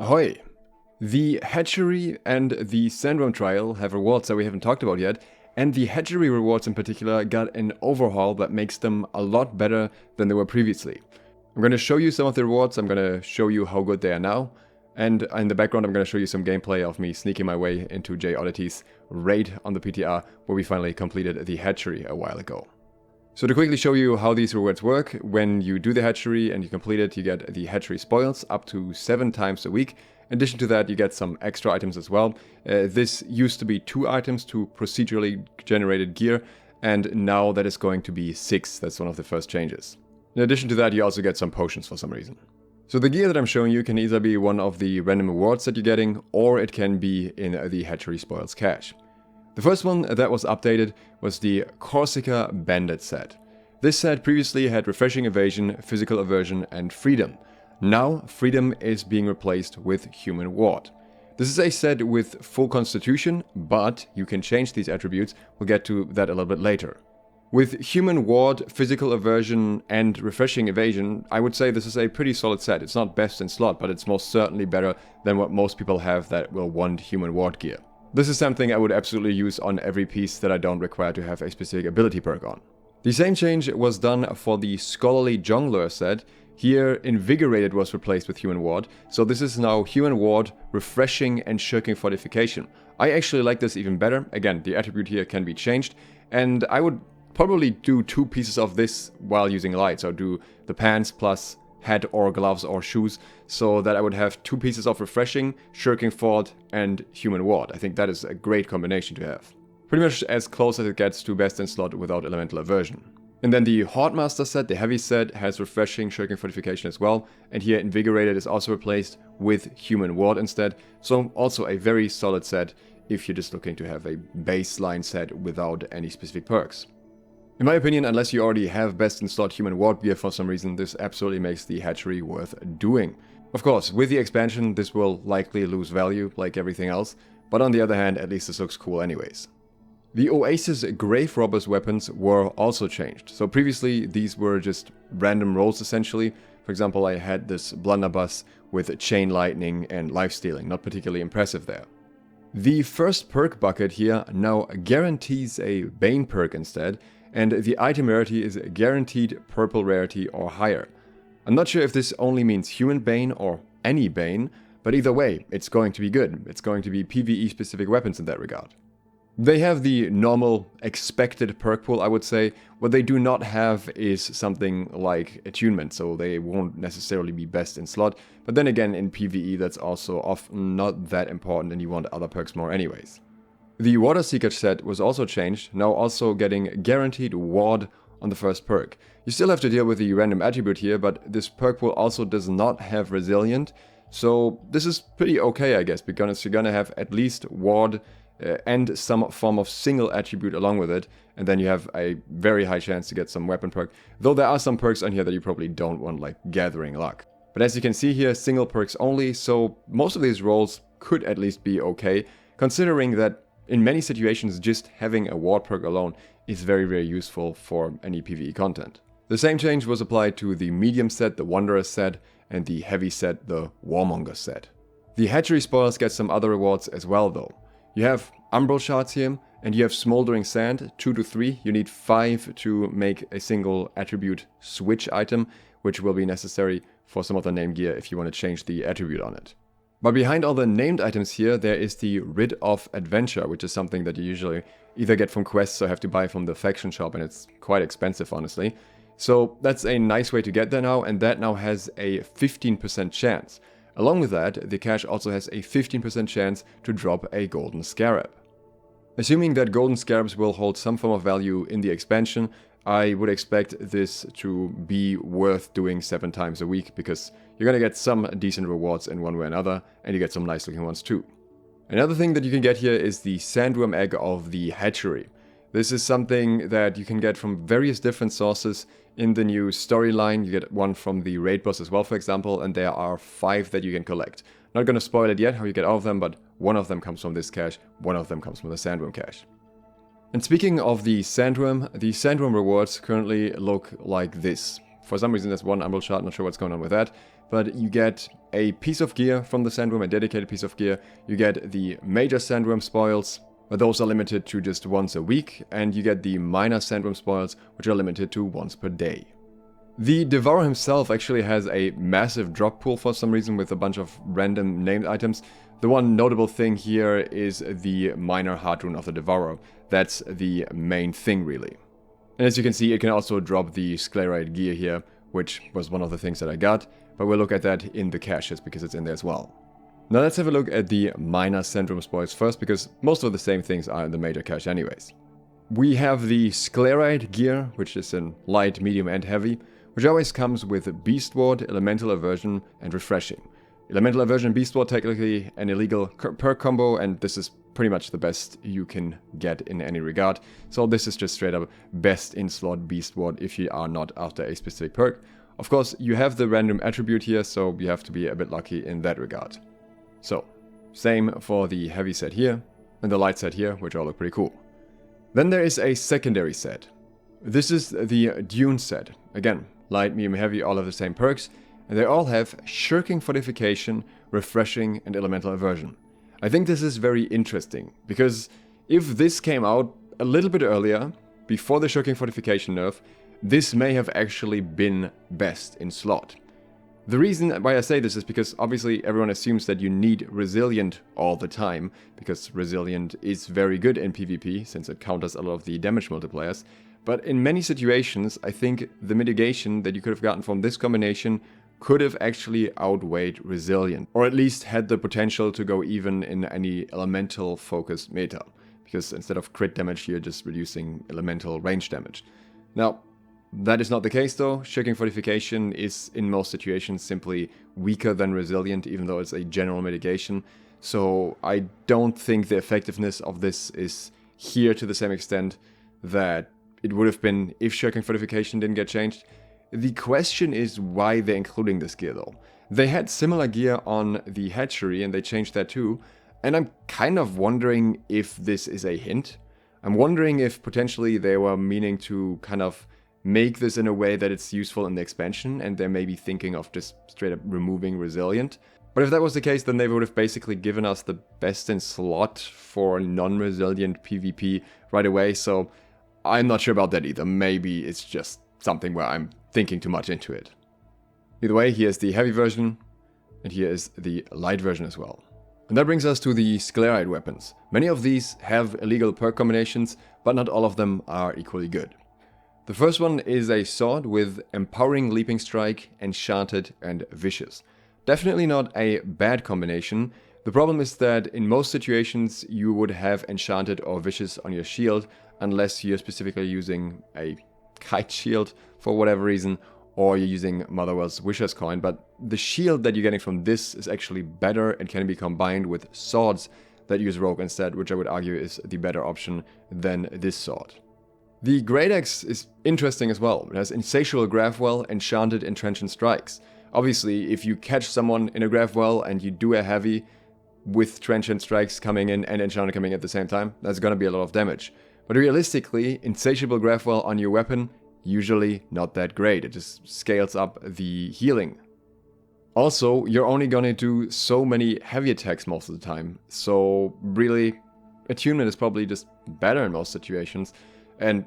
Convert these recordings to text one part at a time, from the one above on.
Ahoy! The Hatchery and the Sandworm Trial have rewards that we haven't talked about yet, and the Hatchery Rewards in particular got an overhaul that makes them a lot better than they were previously. I'm going to show you some of the rewards, I'm going to show you how good they are now, and in the background I'm going to show you some gameplay of me sneaking my way into J Oddity's raid on the PTR, where we finally completed the Hatchery a while ago. So to quickly show you how these rewards work, when you do the hatchery and you complete it, you get the hatchery spoils up to 7 times a week. In addition to that, you get some extra items as well. This used to be 2 items to procedurally generated gear, and now that is going to be 6. That's one of the first changes. In addition to that, you also get some potions for some reason. So the gear that I'm showing you can either be one of the random rewards that you're getting, or it can be in the hatchery spoils cache. The first one that was updated was the Corsica Bandit set. This set previously had Refreshing Evasion, Physical Aversion and Freedom. Now Freedom is being replaced with Human Ward. This is a set with full constitution, but you can change these attributes. We'll get to that a little bit later. With Human Ward, Physical Aversion and Refreshing Evasion, I would say this is a pretty solid set. It's not best in slot, but it's most certainly better than what most people have that will want Human Ward gear. This is something I would absolutely use on every piece that I don't require to have a specific ability perk on. The same change was done for the Scholarly Jongler set. Here, Invigorated was replaced with Human Ward, so this is now Human Ward, Refreshing and Shirking Fortification. I actually like this even better. Again, the attribute here can be changed, and I would probably do 2 pieces of this while using light, so do the pants plus hat or gloves or shoes, so that I would have 2 pieces of Refreshing, Shirking Fort and Human Ward. I think that is a great combination to have. Pretty much as close as it gets to best in slot without Elemental Aversion. And then the Hordemaster set, the heavy set, has Refreshing, Shirking Fortification as well, and here Invigorated is also replaced with Human Ward instead, so also a very solid set if you're just looking to have a baseline set without any specific perks. In my opinion, unless you already have best in slot Human Ward gear for some reason, this absolutely makes the hatchery worth doing. Of course, with the expansion this will likely lose value like everything else, but on the other hand, at least this looks cool anyways. The Oasis Grave Robbers weapons were also changed. So previously these were just random rolls essentially. For example, I had this blunderbuss with chain lightning and lifestealing, not particularly impressive there. The first perk bucket here now guarantees a bane perk instead, and the item rarity is guaranteed purple rarity or higher. I'm not sure if this only means human bane or any bane, but either way, it's going to be good. It's going to be PvE specific weapons in that regard. They have the normal expected perk pool, I would say. What they do not have is something like attunement, so they won't necessarily be best in slot. But then again, in PvE that's also often not that important and you want other perks more anyways. The Water Seeker set was also changed, now also getting guaranteed ward on the first perk. You still have to deal with the random attribute here, but this perk pool also does not have resilient, so this is pretty okay I guess, because you're gonna have at least ward and some form of single attribute along with it, and then you have a very high chance to get some weapon perk, though there are some perks on here that you probably don't want, like Gathering Luck. But as you can see here, single perks only, so most of these rolls could at least be okay, considering that in many situations just having a ward perk alone is very useful for any PvE content. The same change was applied to the medium set, the Wanderer set, and the heavy set, the Warmonger set. The hatchery spoils get some other rewards as well though. You have Umbral Shards here, and you have Smoldering Sand, 2 to 3. You need 5 to make a single attribute switch item, which will be necessary for some of the name gear if you want to change the attribute on it. But behind all the named items here, there is the Rid of Adventure, which is something that you usually either get from quests or have to buy from the faction shop, and it's quite expensive honestly. So that's a nice way to get there now, and that now has a 15% chance. Along with that, the cache also has a 15% chance to drop a Golden Scarab. Assuming that Golden Scarabs will hold some form of value in the expansion, I would expect this to be worth doing 7 times a week, because you're gonna get some decent rewards in one way or another, and you get some nice looking ones too. Another thing that you can get here is the Sandworm Egg of the Hatchery. This is something that you can get from various different sources in the new storyline. You get one from the raid boss as well, for example, and there are 5 that you can collect. Not gonna spoil it yet how you get all of them, but one of them comes from this cache, one of them comes from the Sandworm cache. And speaking of the Sandworm rewards currently look like this. For some reason there's one Umbral Shard, not sure what's going on with that. but you get a piece of gear from the Sandworm, a dedicated piece of gear. You get the major Sandworm spoils, but those are limited to just once a week, and you get the minor Sandworm spoils, which are limited to once per day. The Devourer himself actually has a massive drop pool for some reason with a bunch of random named items. The one notable thing here is the minor heart rune of the Devourer. That's the main thing really. And as you can see, it can also drop the sclerite gear here, which was one of the things that I got, but we'll look at that in the caches because it's in there as well. Now let's have a look at the minor Sandworm spoils first, because most of the same things are in the major cache anyways. We have the sclerite gear, which is in light, medium and heavy, which always comes with Beast Ward, Elemental Aversion and Refreshing. Elemental Aversion, Beast Ward, technically an illegal perk combo, and this is pretty much the best you can get in any regard. So this is just straight up best in slot Beast Ward if you are not after a specific perk. Of course, you have the random attribute here, so you have to be a bit lucky in that regard. So, same for the heavy set here, and the light set here, which all look pretty cool. Then there is a secondary set. This is the Dune set. Again, light, medium, heavy, all have the same perks, and they all have Shirking Fortification, Refreshing, and Elemental Aversion. I think this is very interesting, because if this came out a little bit earlier, before the Shirking Fortification nerf, this may have actually been best in slot. The reason why I say this is because obviously everyone assumes that you need Resilient all the time, because Resilient is very good in PvP, since it counters a lot of the damage multipliers. But in many situations, I think the mitigation that you could have gotten from this combination could have actually outweighed Resilient, or at least had the potential to go even in any elemental focused meta, because instead of crit damage you're just reducing elemental range damage. Now, that is not the case though. Shirking Fortification is in most situations simply weaker than Resilient, even though it's a general mitigation. So I don't think the effectiveness of this is here to the same extent that it would have been if Shirking Fortification didn't get changed. The question is why they're including this gear though. They had similar gear on the Hatchery and they changed that too, and I'm kind of wondering if this is a hint. I'm wondering if potentially they were meaning to kind of make this in a way that it's useful in the expansion, and they're maybe thinking of just straight up removing Resilient. But if that was the case, then they would have basically given us the best in slot for non-resilient PvP right away, so I'm not sure about that either. Maybe it's just something where I'm thinking too much into it. Either way, here's the heavy version, and here is the light version as well. And that brings us to the sclerite weapons. Many of these have illegal perk combinations, but not all of them are equally good. The first one is a sword with Empowering Leaping Strike, Enchanted and Vicious. Definitely not a bad combination. The problem is that in most situations you would have Enchanted or Vicious on your shield, unless you're specifically using a kite shield for whatever reason, or you're using Motherwell's Wisher's Coin, but the shield that you're getting from this is actually better and can be combined with swords that use Rogue instead, which I would argue is the better option than this sword. The Great Axe is interesting as well. It has Insatiable Graphwell, Enchanted and Transient Strikes. Obviously, if you catch someone in a Graphwell and you do a heavy with Transient Strikes coming in and Enchanted coming at the same time, that's gonna be a lot of damage. But realistically, Insatiable Graphwell on your weapon, usually not that great. It just scales up the healing. Also, you're only gonna do so many heavy attacks most of the time, so really, attunement is probably just better in most situations. And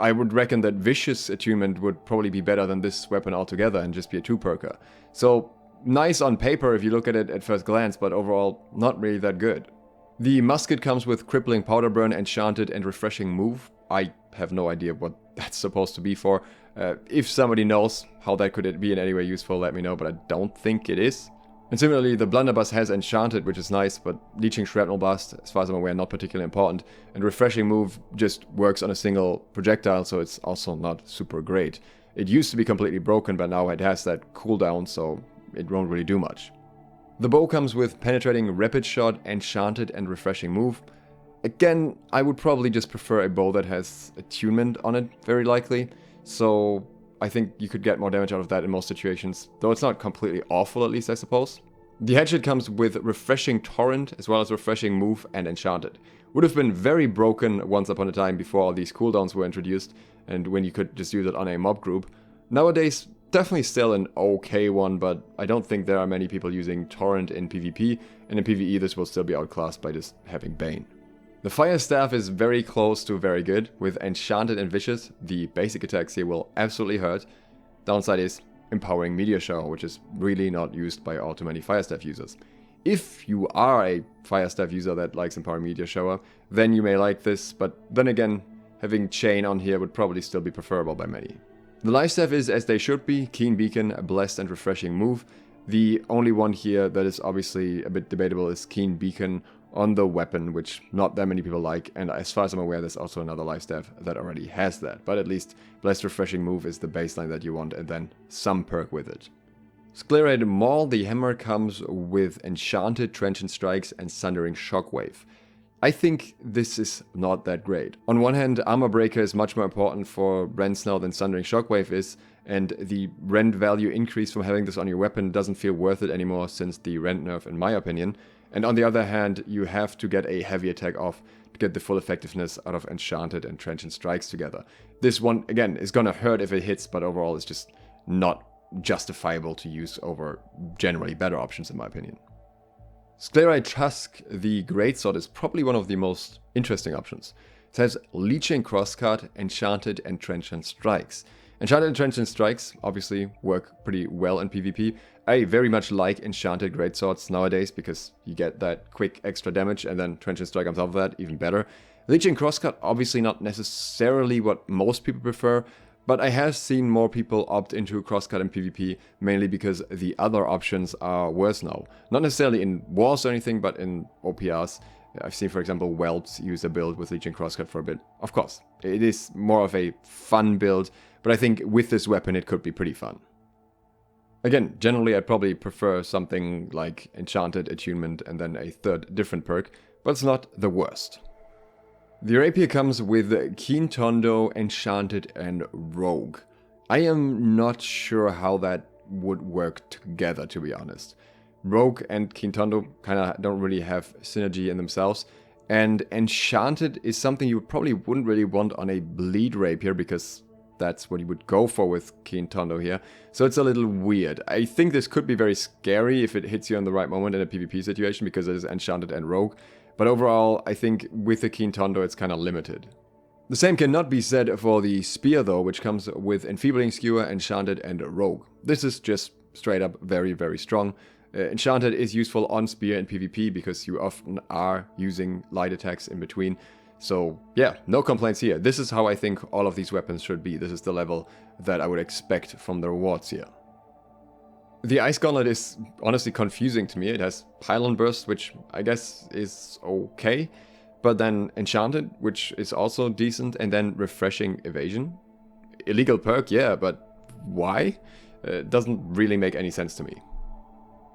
I would reckon that Vicious attunement would probably be better than this weapon altogether and just be a 2-perker. So, nice on paper if you look at it at first glance, but overall not really that good. The musket comes with Crippling Powder Burn, Enchanted and Refreshing Move. I have no idea what that's supposed to be for. If somebody knows how that could be in any way useful, let me know, but I don't think it is. And similarly, the Blunderbuss has Enchanted, which is nice, but Leeching Shrapnel Blast, as far as I'm aware, not particularly important. And Refreshing Move just works on a single projectile, so it's also not super great. It used to be completely broken, but now it has that cooldown, so it won't really do much. The bow comes with Penetrating Rapid Shot, Enchanted and Refreshing Move. Again, I would probably just prefer a bow that has attunement on it, very likely. So I think you could get more damage out of that in most situations, though it's not completely awful, at least I suppose. The hatchet comes with Refreshing Torrent, as well as Refreshing Move and Enchanted. Would have been very broken once upon a time before all these cooldowns were introduced, and when you could just use it on a mob group. Nowadays, Definitely still an okay one, but I don't think there are many people using Torrent in PvP, and in PvE this will still be outclassed by just having Bane. The Fire Staff is very close to very good. With Enchanted and Vicious, the basic attacks here will absolutely hurt. Downside is Empowering Meteor Shower, which is really not used by all too many Fire Staff users. If you are a Fire Staff user that likes Empowering Meteor Shower, then you may like this, but then again, having Chain on here would probably still be preferable by many. The Life Staff is as they should be, Keen Beacon, a blessed and refreshing move. The only one here that is obviously a bit debatable is Keen Beacon on the weapon, which not that many people like, and as far as I'm aware there's also another Life Staff that already has that, but at least Blessed Refreshing Move is the baseline that you want and then some perk with it. Sclerated Maul, the hammer comes with Enchanted, Transient Strikes and Sundering Shockwave. I think this is not that great. On one hand, Armor Breaker is much more important for Rends now than Sundering Shockwave is, and the rend value increase from having this on your weapon doesn't feel worth it anymore since the rend nerf in my opinion. And on the other hand, you have to get a heavy attack off to get the full effectiveness out of Enchanted and Transient Strikes together. This one, again, is gonna hurt if it hits, but overall it's just not justifiable to use over generally better options in my opinion. Sclerite Tusk, the Greatsword, is probably one of the most interesting options. It has Leeching Crosscut, Enchanted and Transient Strikes. Enchanted and Transient Strikes obviously work pretty well in PvP. I very much like Enchanted Greatswords nowadays because you get that quick extra damage and then Transient Strike on top of that, even better. Leeching Crosscut, obviously not necessarily what most people prefer, but I have seen more people opt into Crosscut in PvP, mainly because the other options are worse now. Not necessarily in wars or anything, but in OPRs. I've seen, for example, Whelps use a build with Leeching Crosscut for a bit. Of course, it is more of a fun build, but I think with this weapon it could be pretty fun. Again, generally I'd probably prefer something like Enchanted, Attunement, and then a third different perk, but it's not the worst. The rapier comes with Keen Tondo, Enchanted, and Rogue. I am not sure how that would work together, to be honest. Rogue and Keen Tondo kind of don't really have synergy in themselves, and Enchanted is something you probably wouldn't really want on a bleed rapier because that's what you would go for with Keen Tondo here, so it's a little weird. I think this could be very scary if it hits you in the right moment in a PvP situation because it is Enchanted and Rogue. But overall, I think with the Keen Tondo it's kind of limited. The same cannot be said for the Spear though, which comes with Enfeebling Skewer, Enchanted and Rogue. This is just straight up very, very strong. Enchanted is useful on Spear in PvP because you often are using light attacks in between. So yeah, no complaints here. This is how I think all of these weapons should be. This is the level that I would expect from the rewards here. The Ice Gauntlet is honestly confusing to me. It has Pylon Burst, which I guess is okay, but then Enchanted, which is also decent, and then Refreshing Evasion. Illegal perk, yeah, but why? It doesn't really make any sense to me.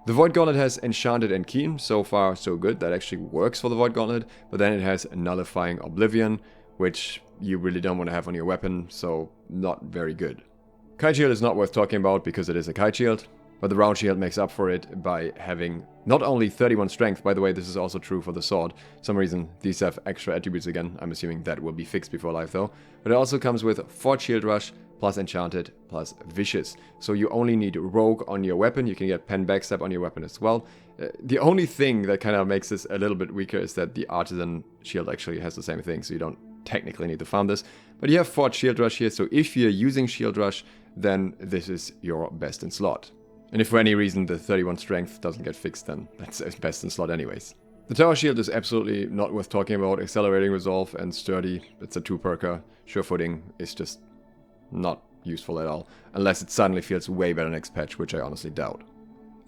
The Void Gauntlet has Enchanted and Keen, so far so good, that actually works for the Void Gauntlet, but then it has Nullifying Oblivion, which you really don't want to have on your weapon, so not very good. Kite Shield is not worth talking about because it is a Kite Shield. But the Round Shield makes up for it by having not only 31 strength, by the way, this is also true for the sword. For some reason, these have extra attributes again. I'm assuming that will be fixed before life though. But it also comes with 4 Shield Rush, plus Enchanted, plus Vicious. So you only need Rogue on your weapon. You can get Pen Backstab on your weapon as well. The only thing that kind of makes this a little bit weaker is that the Artisan Shield actually has the same thing, so you don't technically need to farm this. But you have 4 Shield Rush here, so if you're using Shield Rush, then this is your best in slot. And if for any reason the 31 strength doesn't get fixed, then that's best in slot anyways. The Tower Shield is absolutely not worth talking about. Accelerating Resolve and Sturdy, it's a 2-perker. Sure Footing is just not useful at all, unless it suddenly feels way better next patch, which I honestly doubt.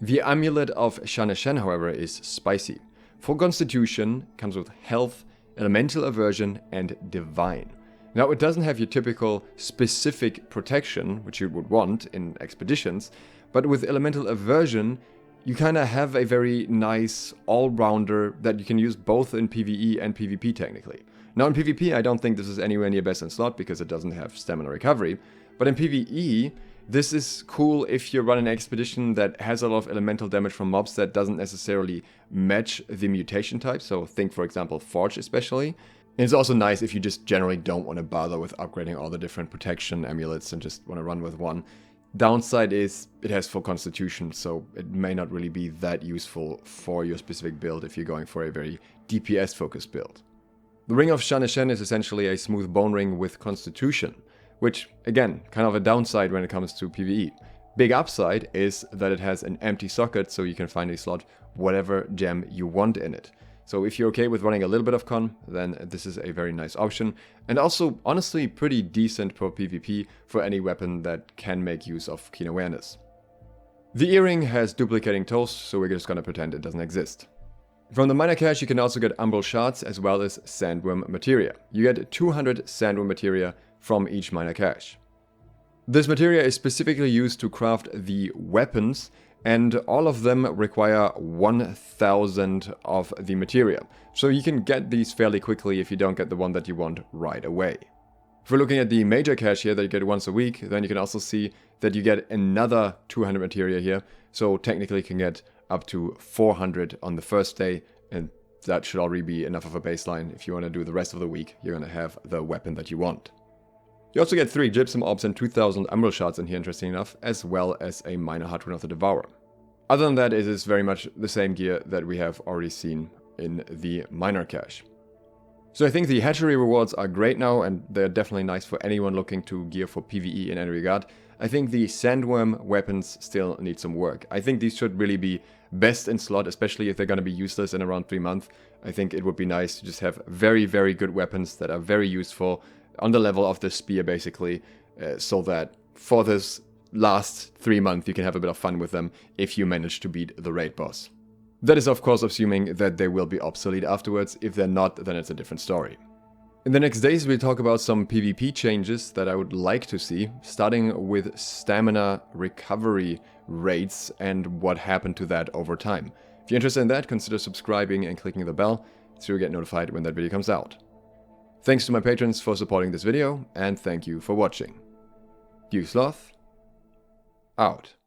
The Amulet of shah-neshen, however, is spicy. Full Constitution, comes with Health, Elemental Aversion, and Divine. Now, it doesn't have your typical specific protection, which you would want in expeditions, but with Elemental Aversion, you kind of have a very nice all-rounder that you can use both in PvE and PvP technically. Now in PvP, I don't think this is anywhere near best in slot because it doesn't have stamina recovery, but in PvE, this is cool if you run an expedition that has a lot of elemental damage from mobs that doesn't necessarily match the mutation type, so think for example Forge especially. And it's also nice if you just generally don't want to bother with upgrading all the different protection amulets and just want to run with one. Downside is it has full constitution, so it may not really be that useful for your specific build if you're going for a very DPS focused build. The ring of shah-neshen is essentially a smooth bone ring with constitution, which again, kind of a downside when it comes to PvE. Big upside is that it has an empty socket, so you can finally slot whatever gem you want in it. So if you're okay with running a little bit of con, then this is a very nice option. And also, honestly, pretty decent for PvP for any weapon that can make use of keen awareness. The earring has duplicating toes, so we're just gonna pretend it doesn't exist. From the minor cache, you can also get umbral shards as well as sandworm materia. You get 200 sandworm materia from each minor cache. This materia is specifically used to craft the weapons, and all of them require 1000 of the materia. So you can get these fairly quickly if you don't get the one that you want right away. If we're looking at the major cache here that you get once a week, then you can also see that you get another 200 materia here. So technically you can get up to 400 on the first day, and that should already be enough of a baseline. If you want to do the rest of the week, you're going to have the weapon that you want. You also get 3 gypsum orbs and 2000 umbral shards in here, interesting enough, as well as a minor heart rune of the Devourer. Other than that, it is very much the same gear that we have already seen in the minor cache. So I think the hatchery rewards are great now, and they're definitely nice for anyone looking to gear for PvE in any regard. I think the sandworm weapons still need some work. I think these should really be best in slot, especially if they're going to be useless in around 3 months. I think it would be nice to just have very, very good weapons that are very useful on the level of the spear, basically, so that for this last 3 months you can have a bit of fun with them if you manage to beat the raid boss. That is of course assuming that they will be obsolete afterwards. If they're not, then it's a different story. In the next days we'll talk about some PvP changes that I would like to see, starting with stamina recovery rates and what happened to that over time. If you're interested in that, consider subscribing and clicking the bell so you get notified when that video comes out. Thanks to my patrons for supporting this video, and thank you for watching. SLOTH out.